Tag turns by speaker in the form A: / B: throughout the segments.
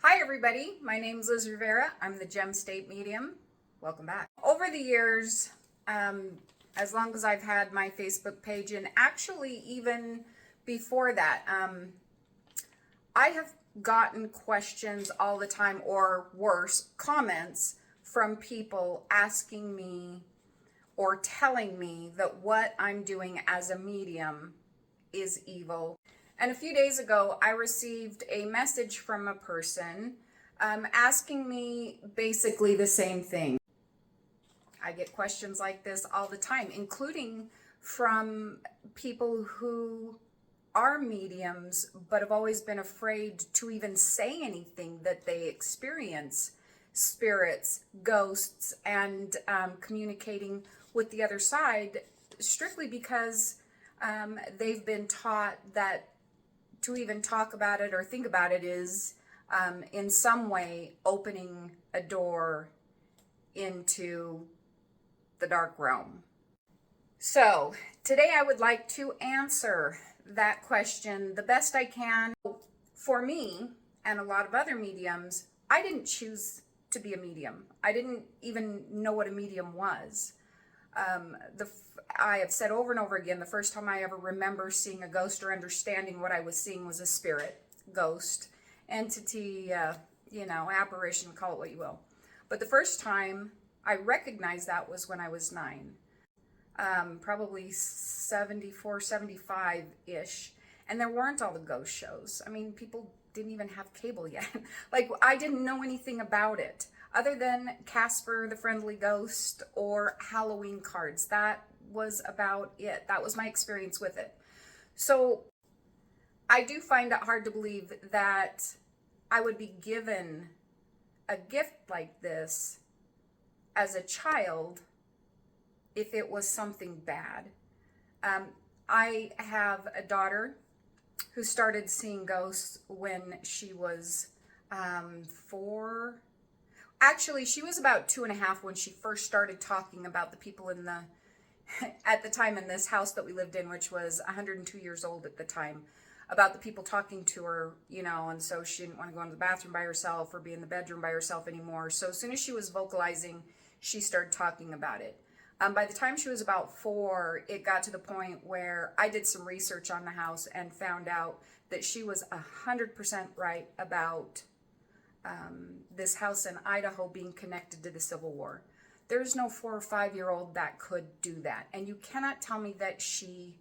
A: Hi everybody, my name is Liz Rivera. I'm the Gem State Medium. Welcome back. Over the years, as long as I've had my Facebook page, and actually even before that, I have gotten questions all the time, or worse, comments from people asking me or telling me that what I'm doing as a medium is evil. And a few days ago, I received a message from a person asking me basically the same thing. I get questions like this all the time, including from people who are mediums but have always been afraid to even say anything that they experience spirits, ghosts, and communicating with the other side, strictly because they've been taught that to even talk about it or think about it is in some way opening a door into the dark realm. So today I would like to answer that question the best I can. For me and a lot of other mediums, I didn't choose to be a medium. I didn't even know what a medium was. I have said over and over again, the first time I ever remember seeing a ghost or understanding what I was seeing was a spirit, ghost, entity, apparition, call it what you will. But the first time I recognized that was when I was 9, probably 74, 75-ish. And there weren't all the ghost shows. I mean, people didn't even have cable yet. Like, I didn't know anything about it other than Casper the Friendly Ghost or Halloween cards. That was about it. That was my experience with it. So I do find it hard to believe that I would be given a gift like this as a child if it was something bad. I have a daughter who started seeing ghosts when she was 4. Actually, she was about 2.5 when she first started talking about the people in the, at the time in this house that we lived in, which was 102 years old at the time, about the people talking to her, and so she didn't want to go into the bathroom by herself or be in the bedroom by herself anymore. So as soon as she was vocalizing, she started talking about it. By the time she was about 4, it got to the point where I did some research on the house and found out that she was 100% right about this house in Idaho being connected to the Civil War. There's no 4 or 5-year-old that could do that. And you cannot tell me that she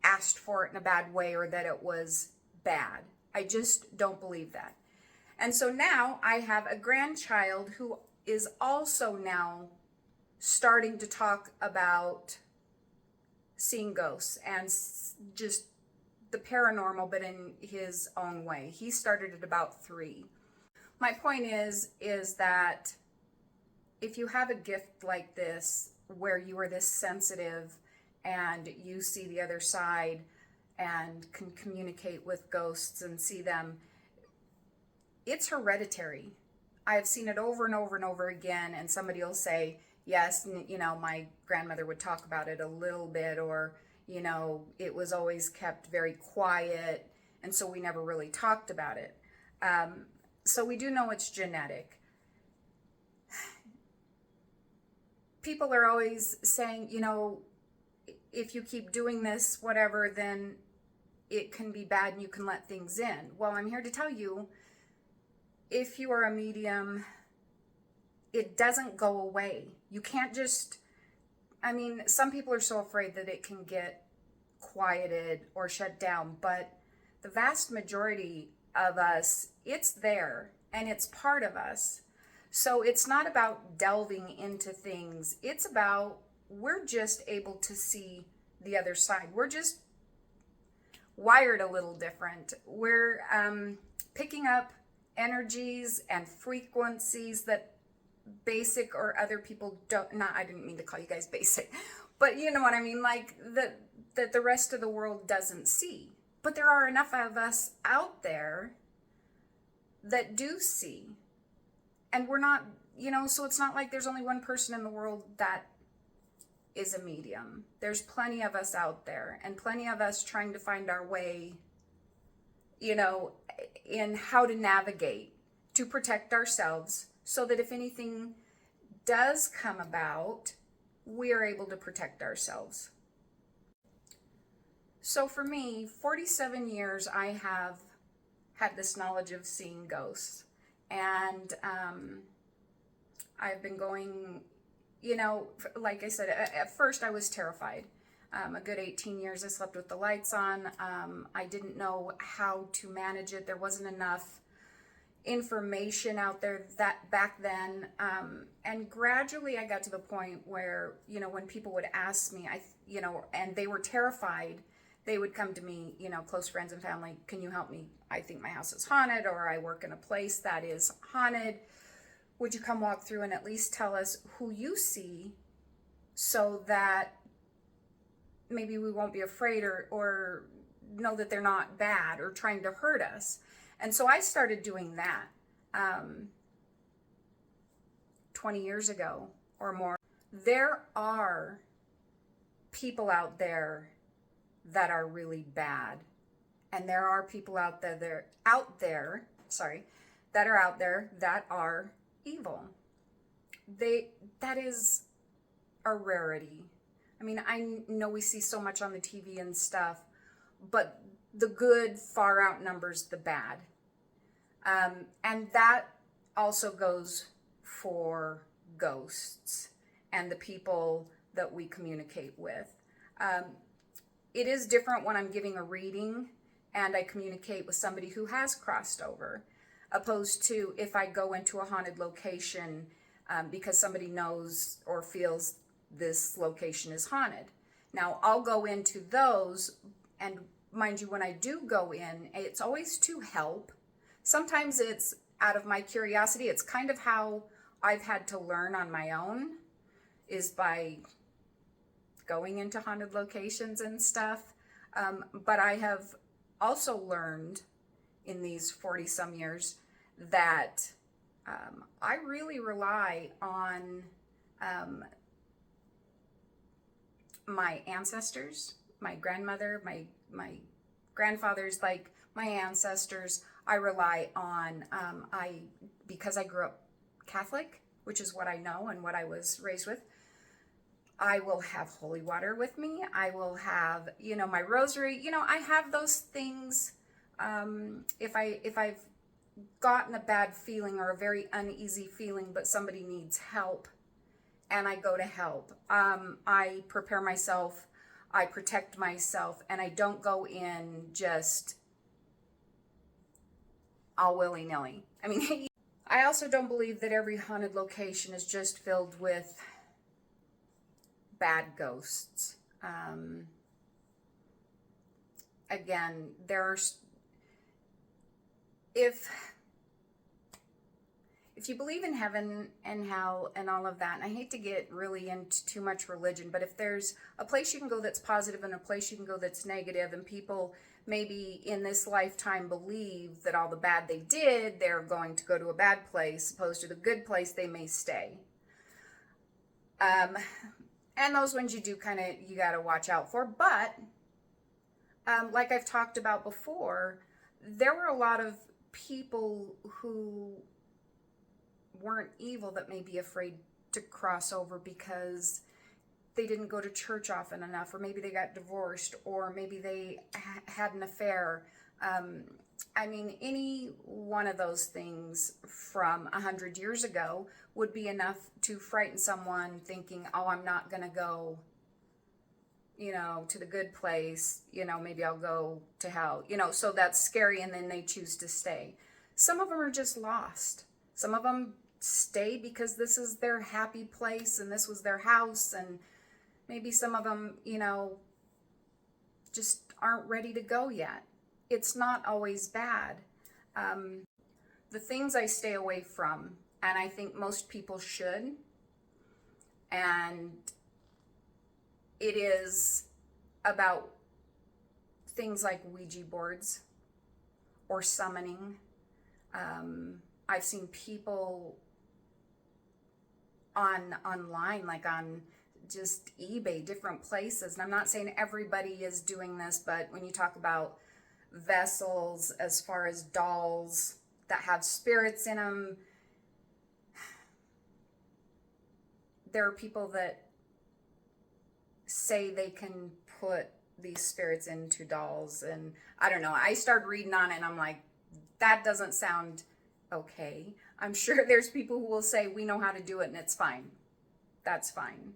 A: asked for it in a bad way or that it was bad. I just don't believe that. And so now I have a grandchild who is also now starting to talk about seeing ghosts and just the paranormal, but in his own way. He started at about 3. My point is that if you have a gift like this, where you are this sensitive and you see the other side and can communicate with ghosts and see them, it's hereditary. I have seen it over and over and over again, and somebody will say, yes, my grandmother would talk about it a little bit, or, it was always kept very quiet, and so we never really talked about it. So we do know it's genetic. People are always saying, if you keep doing this, whatever, then it can be bad and you can let things in. Well, I'm here to tell you, if you are a medium, it doesn't go away. You can't just, some people are so afraid that it can get quieted or shut down, but the vast majority of us, it's there and it's part of us. So it's not about delving into things. It's about, we're just able to see the other side. We're just wired a little different. We're picking up energies and frequencies that basic or other people don't, I didn't mean to call you guys basic, but you know what I mean, like that the rest of the world doesn't see. But there are enough of us out there that do see. And we're not, so it's not like there's only one person in the world that is a medium. There's plenty of us out there, and plenty of us trying to find our way you know, in how to navigate to protect ourselves so that if anything does come about, we are able to protect ourselves. So for me, 47 years, I have had this knowledge of seeing ghosts. And I've been going, you know, like I said, at first I was terrified. A good 18 years I slept with the lights on. I didn't know how to manage it. There wasn't enough information out there that back then. And gradually I got to the point where, you know, when people would ask me, and they were terrified, they would come to me, you know, close friends and family, can you help me? I think my house is haunted, or I work in a place that is haunted. Would you come walk through and at least tell us who you see so that maybe we won't be afraid or know that they're not bad or trying to hurt us. And so I started doing that 20 years ago or more. There are people out there that are really bad. And there are people that are out there that are evil. That is a rarity. I mean, I know we see so much on the TV and stuff, but the good far outnumbers the bad. And that also goes for ghosts and the people that we communicate with. It is different when I'm giving a reading and I communicate with somebody who has crossed over, opposed to if I go into a haunted location because somebody knows or feels this location is haunted. Now, I'll go into those, and mind you, when I do go in, it's always to help. Sometimes it's out of my curiosity. It's kind of how I've had to learn on my own, is by going into haunted locations and stuff. But I have also learned in these 40 some years that I really rely on my ancestors, my grandmother, my grandfathers, like my ancestors. I rely on, because I grew up Catholic, which is what I know and what I was raised with, I will have holy water with me. I will have, my rosary. I have those things. If I've gotten a bad feeling or a very uneasy feeling, but somebody needs help, and I go to help. I prepare myself, I protect myself, and I don't go in just all willy-nilly. I mean, I also don't believe that every haunted location is just filled with bad ghosts. Again, if you believe in heaven and hell and all of that, and I hate to get really into too much religion, but if there's a place you can go that's positive and a place you can go that's negative, and people maybe in this lifetime believe that all the bad they did, they're going to go to a bad place, opposed to the good place they may stay. And those ones you got to watch out for. But like I've talked about before, there were a lot of people who weren't evil that may be afraid to cross over because they didn't go to church often enough, or maybe they got divorced, or maybe they had an affair. I mean, any one of those things from 100 years ago would be enough to frighten someone thinking, oh, I'm not going to go, to the good place, maybe I'll go to hell, so that's scary, and then they choose to stay. Some of them are just lost. Some of them stay because this is their happy place and this was their house, and maybe some of them, just aren't ready to go yet. It's not always bad. The things I stay away from, and I think most people should, and it is about things like Ouija boards or summoning. I've seen people online, like on just eBay, different places. And I'm not saying everybody is doing this, but when you talk about vessels, as far as dolls that have spirits in them. There are people that say they can put these spirits into dolls, and I don't know. I started reading on it and I'm like, that doesn't sound okay. I'm sure there's people who will say we know how to do it and it's fine. That's fine.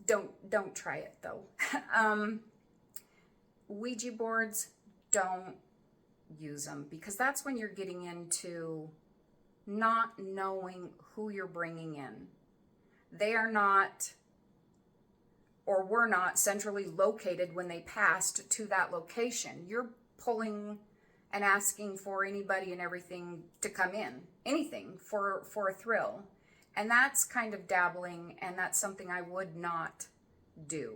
A: Don't try it though. Ouija boards, don't use them, because that's when you're getting into not knowing who you're bringing in. They are not, or were not, centrally located when they passed to that location. You're pulling and asking for anybody and everything to come in, anything for a thrill. And that's kind of dabbling, and that's something I would not do.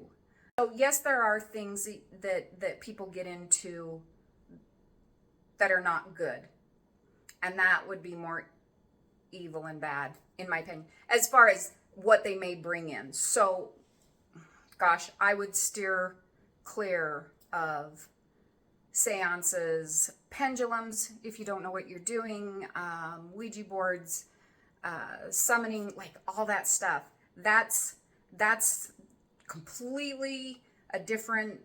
A: So yes, there are things that people get into that are not good. And that would be more evil and bad, in my opinion, as far as what they may bring in. So, gosh, I would steer clear of seances, pendulums, if you don't know what you're doing, Ouija boards, summoning, like all that stuff. That's completely a different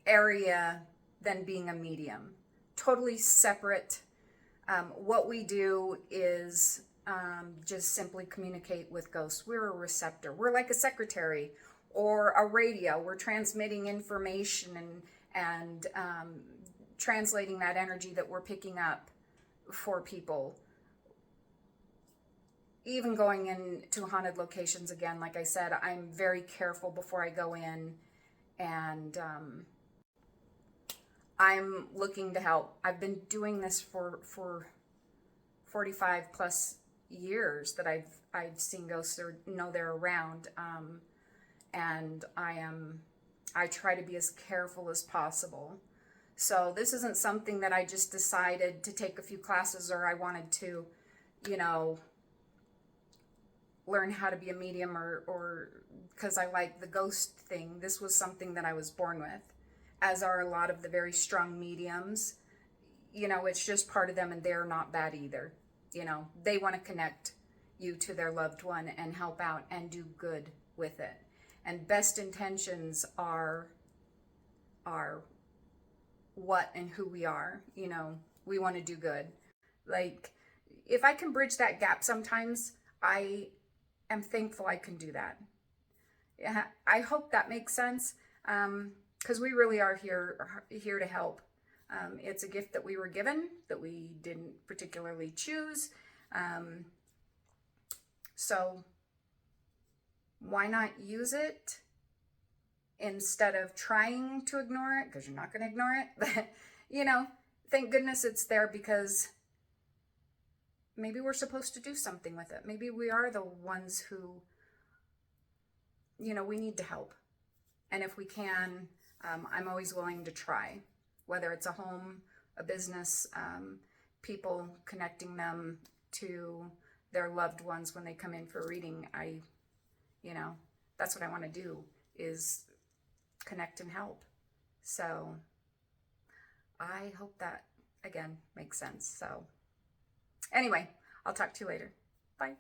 A: area than being a medium. Totally separate. What we do is just simply communicate with ghosts. We're a receptor. We're like a secretary or a radio. We're transmitting information and translating that energy that we're picking up for people. Even going into haunted locations, again, like I said, I'm very careful before I go in, and I'm looking to help. I've been doing this for 45 plus years that I've seen ghosts or know they're around, and I try to be as careful as possible. So this isn't something that I just decided to take a few classes, or I wanted to, learn how to be a medium, or because I like the ghost thing. This was something that I was born with, as are a lot of the very strong mediums. It's just part of them, and they're not bad either. They want to connect you to their loved one and help out and do good with it. And best intentions are what and who we are. We want to do good. Like, if I can bridge that gap sometimes, I am thankful I can do that. Yeah, I hope that makes sense, because we really are here to help. It's a gift that we were given, that we didn't particularly choose. So why not use it instead of trying to ignore it? Because you're not going to ignore it. But, thank goodness it's there, because maybe we're supposed to do something with it. Maybe we are the ones who, we need to help. And if we can, I'm always willing to try. Whether it's a home, a business, people, connecting them to their loved ones when they come in for a reading. That's what I want to do, is connect and help. So I hope that, again, makes sense. So anyway, I'll talk to you later. Bye.